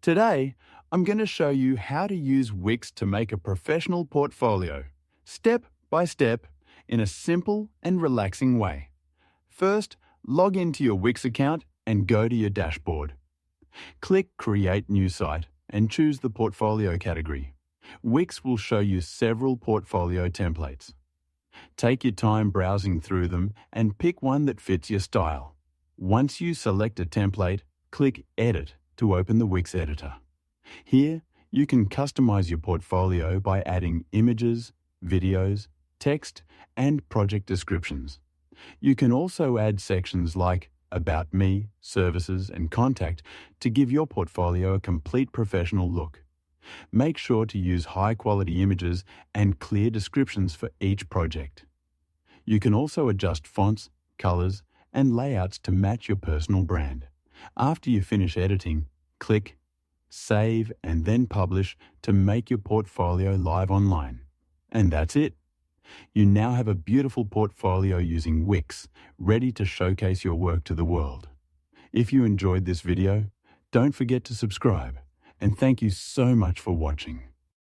Today, I'm going to show you how to use Wix to make a professional portfolio, step by step, in a simple and relaxing way. First, log into your Wix account and go to your dashboard. Click Create New Site and choose the Portfolio category. Wix will show you several portfolio templates. Take your time browsing through them and pick one that fits your style. Once you select a template, click Edit to open the Wix editor. Here, you can customize your portfolio by adding images, videos, text, and project descriptions. You can also add sections like About Me, Services, and Contact to give your portfolio a complete professional look. Make sure to use high-quality images and clear descriptions for each project. You can also adjust fonts, colors, and layouts to match your personal brand. After you finish editing, click Save and then Publish to make your portfolio live online. And that's it. You now have a beautiful portfolio using Wix, ready to showcase your work to the world. If you enjoyed this video, don't forget to subscribe, and thank you so much for watching.